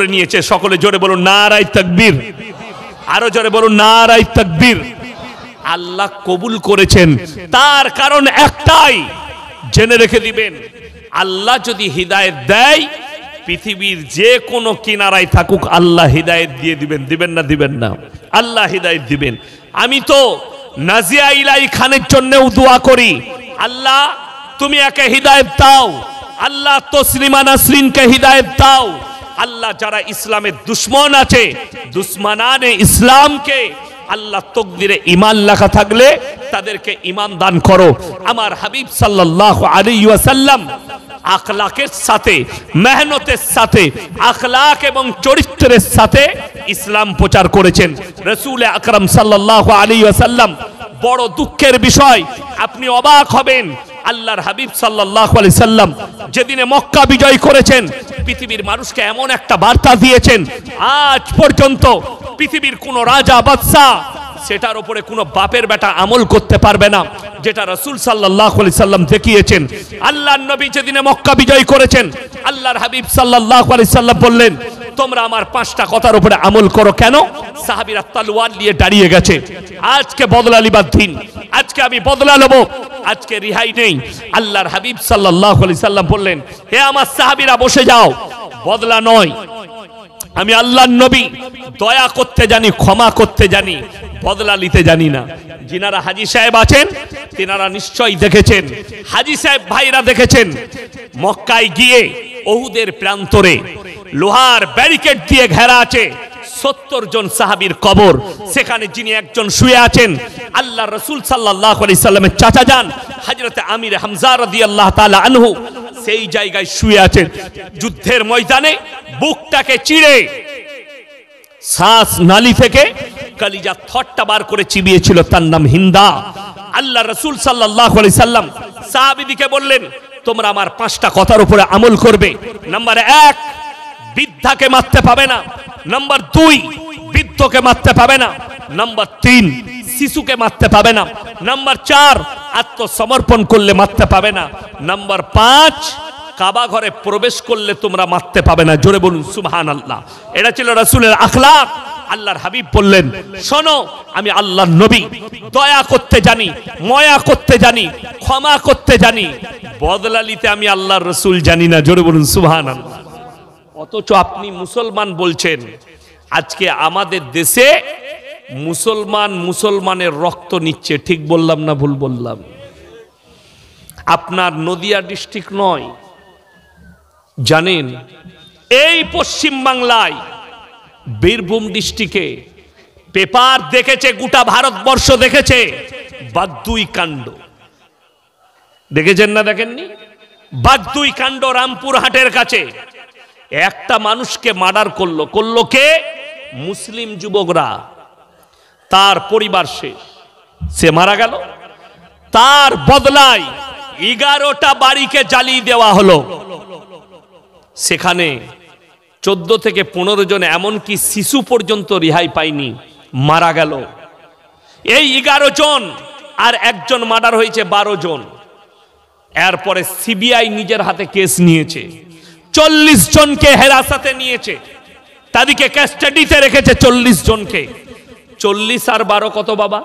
করে নিয়েছে। সকলে জোরে বলুন নারায়ে তাকবীর, আরো জোরে বলুন নারায়ে তাকবীর। আল্লাহ কবুল করেছেন, তার কারণ একটাই, জেনে রেখে দিবেন, আল্লাহ যদি হিদায়েত দেয়, পৃথিবীর যে কোনো কিনারায় থাকুক আল্লাহ হিদায়েত দিয়ে দিবেন। দিবেন না? দিবেন না? আল্লাহ হিদায়েত দিবেন। আমি তো নাজিয়া ইলাই খানের জন্যও দোয়া করি, আল্লাহ তুমি একে হিদায়েত দাও, আল্লাহ তসলিমা নাসরিনকে হিদায়েত দাও, আল্লাহ যারা ইসলামের দুশ্মন আছে, দুশ্মনানে ইসলামকে আল্লাহ তকদিরে ঈমান লেখা থাকলে তাদেরকে ঈমান দান করো। আমার হাবিব সাল্লাল্লাহু আলাইহি ওয়াসাল্লাম আখলাকের সাথে, মেহনতের সাথে, আখলাক এবং চরিত্রের সাথে ইসলাম প্রচার করেছেন। রাসূল আকরাম সাল্লাল্লাহু আলাইহি ওয়াসাল্লাম, বড় দুঃখের বিষয়, আপনি অবাক হবেন, আল্লাহর হাবিব সাল্লাল্লাহু আলাইহি সাল্লাম যেদিনে মক্কা বিজয় করেছেন, পৃথিবীর মানুষকে এমন একটা বার্তা দিয়েছেন, আজ পর্যন্ত পৃথিবীর কোন রাজা বাদশা সেটার উপরে কোনো বাপের বেটা আমল করতে পারবে না, যেটা রাসূল সাল্লাল্লাহু আলাইহি সাল্লাম দেখিয়েছেন। আল্লাহর নবী যেদিনে মক্কা বিজয় করেছেন, আল্লাহর হাবিব সাল্লাল্লাহু আলাইহি সাল্লাম বললেন, তোমরা আমার 5টা কথার উপরে আমল করো। কেন? সাহাবীরা তলোয়ার নিয়ে দাঁড়িয়ে গেছে, আজকে বদলা লিবার দিন, আজকে আমি বদলা নেব, আজকে রিহাই নেই। আল্লাহর হাবিব সাল্লাল্লাহু আলাইহি সাল্লাম বললেন, হে আমার সাহাবীরা বসে যাও, বদলা নয়, আমি আল্লাহর নবী দয়া করতে জানি, ক্ষমা করতে জানি, বদলা নিতে জানি না। যিনারা হাজী সাহেব আছেন তিনারা নিশ্চয়ই দেখেছেন, হাজী সাহেব ভাইরা দেখেছেন, মক্কায় গিয়ে উহুদের প্রান্তরে লোহার ব্যারিকেড দিয়ে ঘেরা আছে, 70 জন সাহাবীর কবর, সেখানে যিনি একজন শুয়ে আছেন, আল্লাহ রাসূল সাল্লাল্লাহু আলাইহি সাল্লামের চাচা যান হযরত আমির হামজা রাদিয়াল্লাহু তাআলা আনহু, সেই জায়গায় শুয়ে আছেন। যুদ্ধের ময়দানে বুকটাকে চিড়ে শ্বাস নালী থেকে কলিজা থটটা বার করে চিবিয়েছিল, তার নাম হিন্দা। আল্লাহ রাসূল সাল্লাল্লাহু আলাইহি সাল্লাম সাহাবীদেরকে বললেন, তোমরা আমার 5টা কথার উপরে আমল করবে। নাম্বার 1, বৃদ্ধাকে মারতে পাবে না। নাম্বার 2, বৃদ্ধকে মারতে পাবে না। নাম্বার 3, শিশুকে মারতে পাবে না। নাম্বার 4, আত্মসমর্পণ করলে মারতে পাবে না। নাম্বার 5, কাবা ঘরে প্রবেশ করলে তোমরা মারতে পাবে না। জোরে বলুন সুবহানাল্লাহ। এটা ছিল রাসূলের আখলাক। আল্লাহর হাবিব বললেন, শোনো, আমি আল্লাহর নবী দয়া করতে জানি, মায়া করতে জানি, ক্ষমা করতে জানি, বদলা নিতে আমি আল্লাহর রাসূল জানি না। জোরে বলুন সুবহানাল্লাহ। অথচ আপনি মুসলমান বলছেন। আজকে আমাদের দেশে মুসলমানের রক্ত নিচ্ছে, ঠিক বললাম না ভুল বললাম? আপনার নদিয়া ডিস্ট্রিক্ট নয়, জানেন এই পশ্চিম বাংলায় বীরভূম ডিস্ট্রিক্টে পেপার দেখেছে, গোটা ভারতবর্ষ দেখেছে, বাগদুই কাণ্ড দেখেছেন না? দেখেননি? বাগদুই কাণ্ড রামপুরহাটের কাছে একটা মানুষকে মার্ডার করলো কে? মুসলিম যুবকরা। তার পরিবার সে মারা গেল। তার বদলায় 11টা বাড়িকে জ্বালিয়ে দেওয়া হলো। সেখানে 14 থেকে 15 জন, এমনকি শিশু পর্যন্ত রেহাই পায়নি, মারা গেল। এই 11 জন আর একজন মার্ডার হয়েছে 12 জন। এরপরে সিবিআই নিজের হাতে কেস নিয়েছে, 40 জনকে হেরাসতে নিয়েছে, তাদেরকে কাস্টাডিতে রেখেছে 40 জনকে। 40 আর 12 কত বাবা?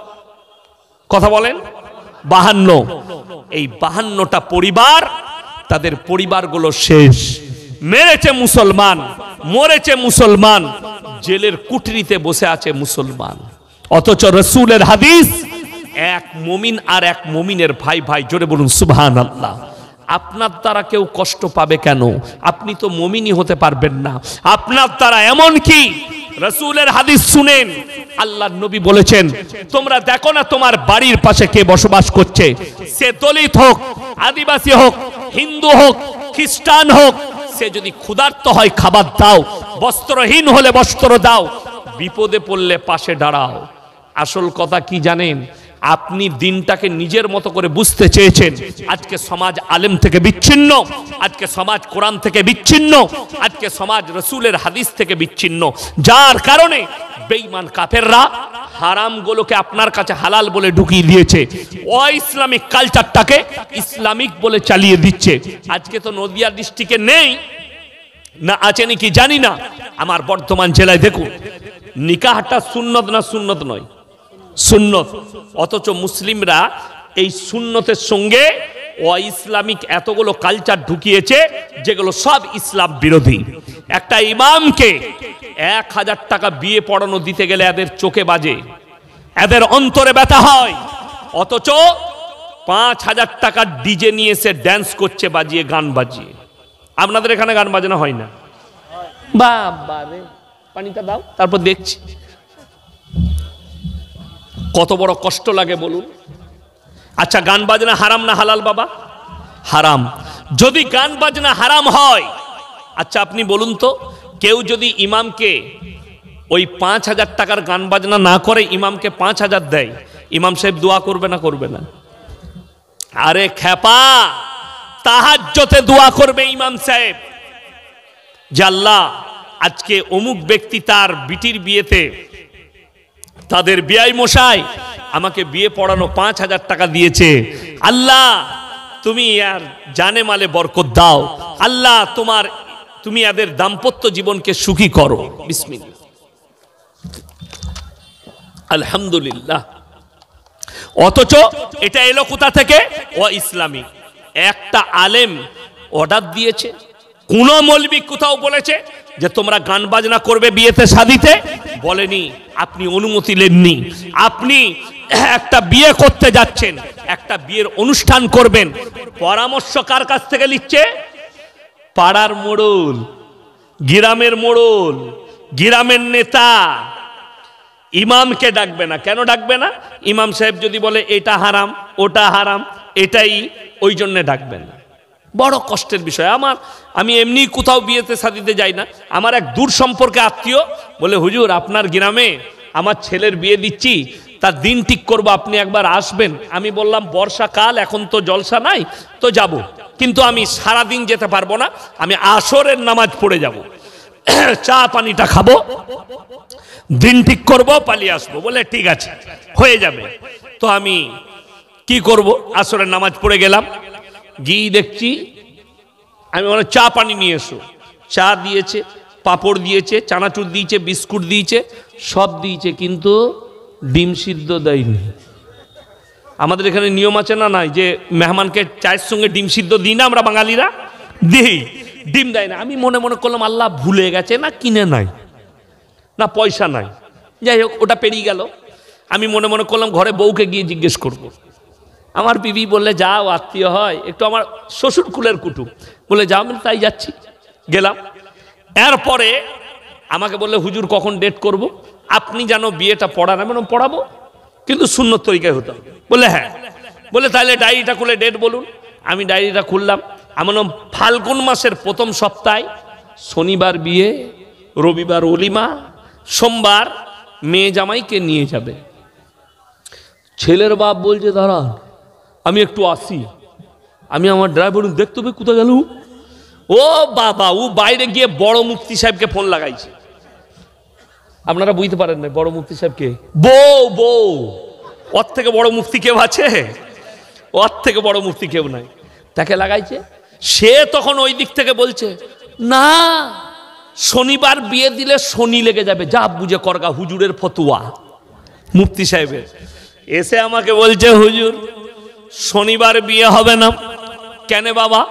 কথা বলেন। 52। এই 52টা পরিবার, তাদের পরিবারগুলো শেষ। মেরেছে মুসলমান, মরেছে মুসলমান, জেলের কুঠরিতে বসে আছে মুসলমান। অথচ রাসূলের হাদিস, এক মুমিন আর এক মুমিনের ভাই ভাই। জোরে বলুন সুবহানাল্লাহ। আপনার দ্বারা কেউ কষ্ট পাবে কেন? আপনি তো মুমিনই হতে পারবেন না। আপনার দ্বারা, এমন কি রাসূলের হাদিস শুনেন, আল্লাহর নবী বলেছেন, তোমরা দেখো না তোমার বাড়ির পাশে কে বসবাস করছে, সে দলিত হোক, আদিবাসী হোক, হিন্দু হোক, খ্রিস্টান হোক, সে যদি ক্ষুধার্ত হয় খাবার দাও, বস্ত্রহীন হলে বস্ত্র দাও, বিপদে পড়লে পাশে দাঁড়াও। আসল কথা কি জানেন? আপনি দিনটাকে নিজের মতো করে বুঝতে চেয়েছেন। আজকে সমাজ আলেম থেকে বিচ্ছিন্ন, আজকে সমাজ কোরআন থেকে বিচ্ছিন্ন, আজকে সমাজ রাসূলের হাদিস থেকে বিচ্ছিন্ন, যার কারণে বেঈমান কাফেররা হারামগুলোকে আপনার কাছে হালাল বলে ঢুকিয়ে দিয়েছে, অ-ইসলামিক কালচারটাকে ইসলামিক বলে চালিয়ে দিচ্ছে। আজকে তো নদিয়া ডিস্ট্রিক্টে নেই, না আছে নাকি জানি না। আমার বর্ধমান জেলায় দেখুন, নিকাহটা সুন্নত না সুন্নত নয়? সুন্নত। অথচ মুসলিমরা এই সুন্নতের সঙ্গে ইসলামিক এতগুলো কালচার ঢুকিয়েছে যেগুলো সব ইসলাম বিরোধী। একটা ইমামকে 1000 টাকা বিয়ে পড়ানো দিতে গেলে এদের চোখে বাজে, এদের অন্তরে ব্যথা হয়। অথচ 5000 টাকার ডিজে নিয়ে এসে ড্যান্স করছে বাজিয়ে, গান বাজিয়ে। আপনাদের এখানে গান বাজনা হয় না? বাবা রে, পানিটা দাও তারপর দেখছি। কত বড় কষ্ট লাগে বলুন। আচ্ছা, গান বাজনা হারাম না হালাল বাবা? হারাম। যদি গান বাজনা হারাম হয়, আচ্ছা আপনি বলুন তো, কেউ যদি ইমামকে ওই 5000 টাকার গান বাজনা না করে ইমামকে 5000 দেয়, ইমাম সাহেব দোয়া করবে না করবে না? আরে খেপা, তাহাজ্জুদে দোয়া করবে ইমাম সাহেব যে আল্লাহ আজকে অমুক ব্যক্তি তার বিটির বিয়েতে তাদের বিয়াই মশাই আমাকে বিয়ে পড়ানো 5000 টাকা দিয়েছে, আল্লাহ তুমি আর জানে মালে বরকত দাও, আল্লাহ তুমি এদের দাম্পত্য জীবনকে সুখী করো, বিসমিল্লাহ, আলহামদুলিল্লাহ। অথচ এটা এলো কোথা থেকে? ও ইসলামী। একটা আলেম অর্ডার দিয়েছে? কোন মৌলবি কোথাও বলেছে যে তোমরা গান বাজনা করবে বিয়েতে শাদিতে? বলেনি। আপনি অনুমতি নেননি। আপনি একটা বিয়ে করতে যাচ্ছেন, একটা বিয়ের অনুষ্ঠান করবেন, পরামর্শ কার কাছ থেকে নিচ্ছে? পাড়ার মোড়ল, গ্রামের মোড়ল, গ্রামের নেতা। ইমামকে ডাকবে না। কেন ডাকবে না? ইমাম সাহেব যদি বলে এটা হারাম, ওটা হারাম, এটাই, ওই জন্য ডাকবেন না। বড় কষ্টের বিষয়। আমি এমনি কোথাও বিয়েতে শাদিতে যাই না। আমার এক দূর সম্পর্কে আত্মীয় বলে, হুজুর আপনার গ্রামে আমার ছেলের বিয়ে দিচ্ছি, তার দিন ঠিক করবো, আপনি একবার আসবেন। আমি বললাম বর্ষাকাল, এখন তো জলসা নাই, তো যাব, কিন্তু আমি সারাদিন যেতে পারবো না, আমি আসরের নামাজ পড়ে যাব, চা পানিটা খাবো, দিন ঠিক করবো, পালিয়ে আসবো। বলে ঠিক আছে, হয়ে যাবে। তো আমি কি করব, আসরের নামাজ পড়ে গেলাম, গিয়ে দেখছি আমি বলে চা পানি নিয়ে এসো। চা দিয়েছে, পাঁপড় দিয়েছে, চানাচুর দিয়েছে, বিস্কুট দিয়েছে, সব দিয়েছে, কিন্তু ডিম সিদ্ধ দেয়নি। আমাদের এখানে নিয়ম আছে না নাই যে মেহমানকে চায়ের সঙ্গে ডিম সিদ্ধ দিই না আমরা বাঙালিরা? দিই, ডিম দেয় না। আমি মনে মনে করলাম আল্লাহ ভুলে গেছে, না কিনে নাই, না পয়সা নাই, যাই হোক ওটা পেরিয়ে গেল। আমি মনে মনে করলাম ঘরে বউকে গিয়ে জিজ্ঞেস করব। আমার বিবি বললে যাও, আত্মীয় হয়, একটু আমার শ্বশুর কুলের কুটুম, বলে যাও, আমি তাই যাচ্ছি, গেলাম। এরপরে আমাকে বললে হুজুর কখন ডেট করব? আপনি যেন বিয়েটা পড়ান। আমি বললাম পড়াবো, কিন্তু সুন্নত তরিকায় হতে হবে। বলে হ্যাঁ। বলে তাহলে ডায়েরিটা খুলে ডেট বলুন। আমি ডায়েরিটা খুললাম। আমি বললাম ফাল্গুন মাসের প্রথম সপ্তাহে, শনিবার বিয়ে, রবিবার অলিমা, সোমবার মেয়ে জামাইকে নিয়ে যাবে। ছেলের বাপ বলছে দাঁড়ান আমি একটু আসি। আমি আমার ড্রাইভার দেখতে হবে কোথায় গেল। ও বাবা, ও বাইরে গিয়ে বড় মুফতি সাহেবকে ফোন লাগাইছে। আপনারা বুঝতে পারেন না বড় মুফতি সাহেবকে? বউ, ওর থেকে বড় মুফতি কেউ আছে? ওর থেকে বড় মুফতি কেউ নাই। তাকে লাগাইছে। সে তখন ওই দিক থেকে বলছে না, শনিবার বিয়ে দিলে শনি লেগে যাবে, যা বুঝে করগা, হুজুরের ফতুয়া মুফতি সাহেবের। এসে আমাকে বলছে হুজুর শনিবার বিয়ে হবে না। কেন বাবা?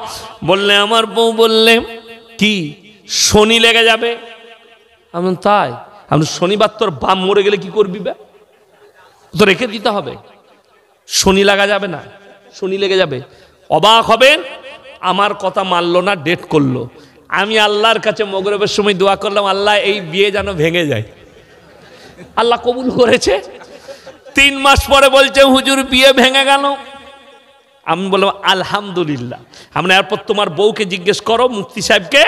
বললে আমার বউ বললে কি শনি লেগে যাবে। আমি তাই? আমি শনিবার তোর বাপ মরে গেলে কি করবি? তো রেখে দিতে হবে, শনি লাগা যাবে না, শনি লেগে যাবে। অবাক হবেন, আমার কথা মানলো না, ডেট করলো। আমি আল্লাহর কাছে মগরিবের সময় দোয়া করলাম, আল্লাহ এই বিয়ে যেন ভেঙে যায়। আল্লাহ কবুল করেছে। 3 মাস পরে বলছে হুজুর বিয়ে ভেঙে গেল। আমি বললাম আলহামদুলিল্লাহ। আমরা এরপর তোমার বউকে জিজ্ঞেস করো মুফতি সাহেবকে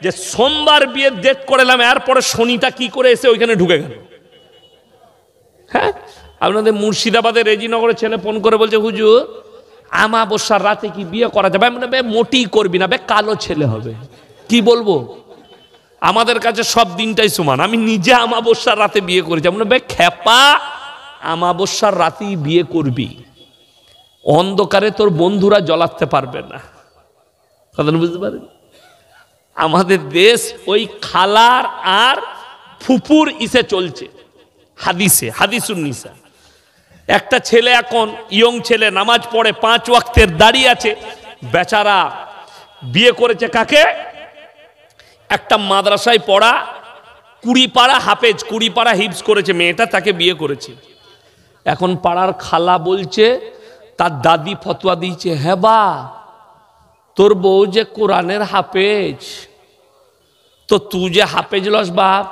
যে সোমবার বিয়ের ডেট করেলাম, এরপরে শনিটা কি করে এসে ওইখানে ঢুকে গেল। হ্যাঁ, আপনাদের মুর্শিদাবাদের রেজিনগরের ছেলে ফোন করে বলছে হুজুর আমাবস্যার রাতে কি বিয়ে করা যাবে? মানে মোটি করবি না, কালো ছেলে হবে। কি বলবো, আমাদের কাছে সব দিনটাই সমান। আমি নিজে আমাবস্যার রাতে বিয়ে করেছি। আমরা খেপা, আমাবস্যার রাতেই বিয়ে করবি, অন্ধকারে তোর বন্ধুরা জ্বলাতে পারবে না। কথা বুঝতে পারেন? আমাদের দেশ ওই খালার আর ফুপুর ইসে চলছে, হাদিসুন নিসা। একটা ছেলে এখন ইয়ং ছেলে নামাজ পড়ে 5 ওয়াক্তের দাঁড়িয়ে আছে, বেচারা বিয়ে করেছে কাকে? একটা মাদ্রাসায় পড়া 20 পারা হাফেজ, 20 পারা হিফজ করেছে মেয়েটা, তাকে বিয়ে করেছে। এখন পাড়ার খালা বলছে, তার দাদি ফতোয়া দিয়েছে, হ্যাঁ বা তোর বউ যে কোরআনের হাফেজ, তো তুই যে হাফেজ লস বাপ,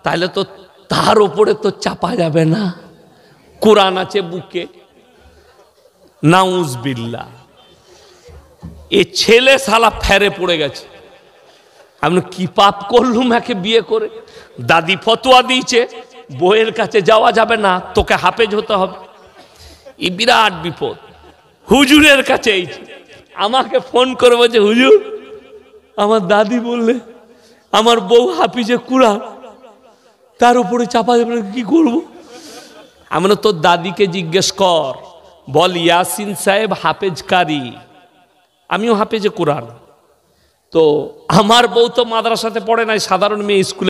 তাহলে তো তার উপরে তো চাপা যাবে না, কোরআন আছে বুকে। নাউজবিল্লাহ। এ ছেলে শালা ফেরে পড়ে গেছে। আমি কি পাপ করলুম একে বিয়ে করে? দাদি ফতোয়া দিয়েছে বউয়ের কাছে যাওয়া যাবে না, তোকে হাফেজ হতে হবে। এই বিরাট বিপদ। হুজুরের কাছে আমাকে ফোন করে বলছে, হুজুর আমার দাদি বললে আমার বউ হাফিজে কুরআন, তার উপরে চাপা যাবে না, কি করবো? আমি বললাম, তোর দাদিকে জিজ্ঞেস কর, বল ইয়াসিন সাহেব হাফেজ কারি, আমিও হাফেজে কুরআন। তো আমার বউ তো মাদ্রাসাতে পড়ে নাই, সাধারণ মেয়ে স্কুলে